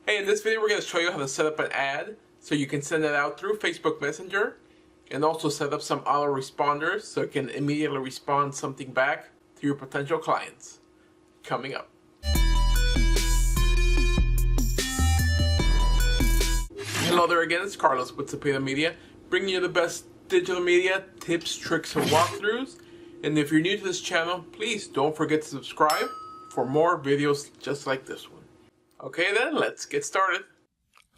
Hey, in this video we're going to show you how to set up an ad so you can send it out through Facebook Messenger, and also set up some autoresponders so it can immediately respond something back to your potential clients. Coming up. Hello there again, it's Carlos with Zepeda Media, bringing you the best digital media tips, tricks, and walkthroughs. And if you're new to this channel, please don't forget to subscribe for more videos just like this one. Okay then, let's get started.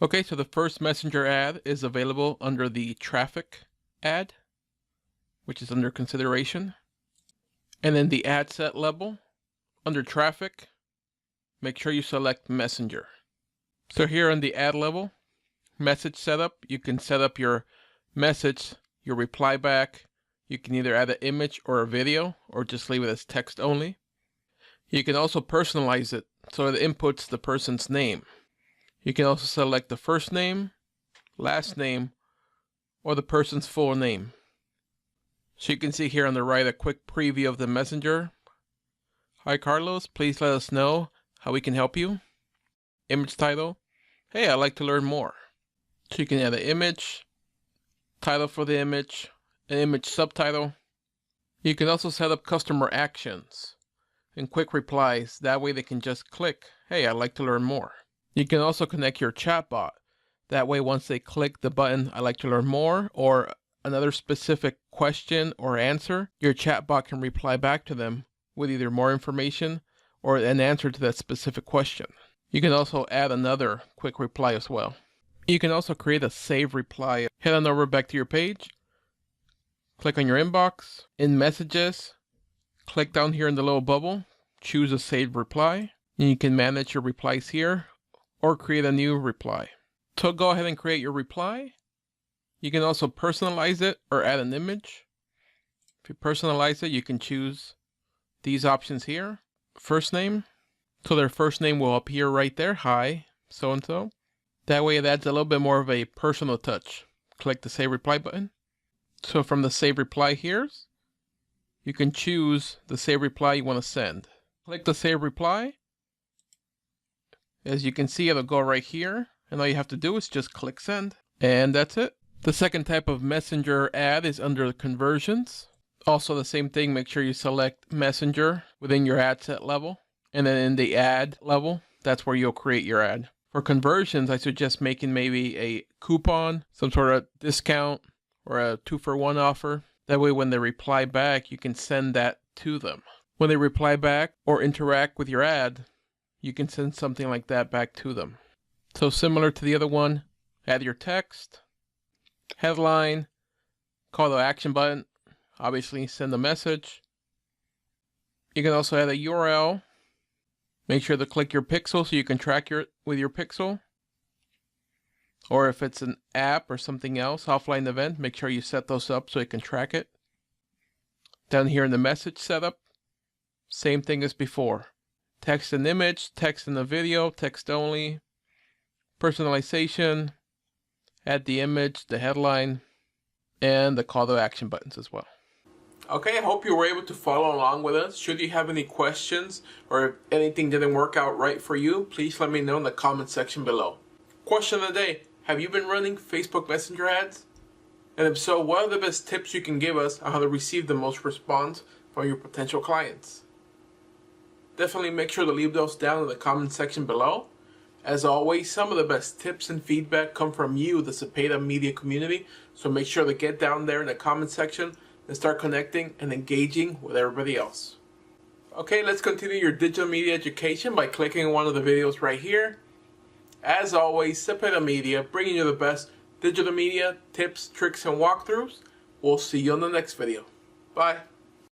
Okay, so the first Messenger ad is available under the traffic ad, which is under consideration. And then the ad set level, under traffic, make sure you select Messenger. So here on the ad level, message setup, you can set up your message, your reply back. You can either add an image or a video, or just leave it as text only. You can also personalize it so it inputs the person's name. You can also select the first name, last name, or the person's full name. So you can see here on the right a quick preview of the messenger. Hi Carlos, please let us know how we can help you. Image title, hey, I'd like to learn more. So you can add an image, title for the image, an image subtitle. You can also set up customer actions and quick replies. That way they can just click, hey, I'd like to learn more. You can also connect your chatbot. That way once they click the button, I'd like to learn more, or another specific question or answer, your chatbot can reply back to them with either more information or an answer to that specific question. You can also add another quick reply as well. You can also create a save reply. Head on over back to your page, click on your inbox, in messages, click down here in the little bubble, choose a saved reply, and you can manage your replies here or create a new reply. So go ahead and create your reply. You can also personalize it or add an image. If you personalize it, you can choose these options here. First name, so their first name will appear right there, hi, so-and-so. That way it adds a little bit more of a personal touch. Click the save reply button. So from the save reply here, you can choose the save reply you want to send. Click the save reply. As you can see, it'll go right here, and all you have to do is just click send, and that's it. The second type of messenger ad is under conversions. Also the same thing, make sure you select messenger within your ad set level, and then in the ad level, that's where you'll create your ad. For conversions, I suggest making maybe a coupon, some sort of discount, or a 2-for-1 offer. That way when they reply back, you can send that to them. When they reply back or interact with your ad, you can send something like that back to them. So similar to the other one, add your text, headline, call to action button, obviously send a message. You can also add a URL. Make sure to click your pixel so you can track with your pixel. Or if it's an app or something else, offline event, make sure you set those up so you can track it. Down here in the message setup, same thing as before. Text and image, text and a video, text only, personalization, add the image, the headline, and the call to action buttons as well. Okay, I hope you were able to follow along with us. Should you have any questions or if anything didn't work out right for you, please let me know in the comment section below. Question of the day, have you been running Facebook Messenger ads? And if so, what are the best tips you can give us on how to receive the most response from your potential clients? Definitely make sure to leave those down in the comment section below. As always, some of the best tips and feedback come from you, the Zepeda Media community, so make sure to get down there in the comment section and start connecting and engaging with everybody else. Okay, let's continue your digital media education by clicking on one of the videos right here. As always, Zepeda Media, bringing you the best digital media tips, tricks, and walkthroughs. We'll see you on the next video. Bye.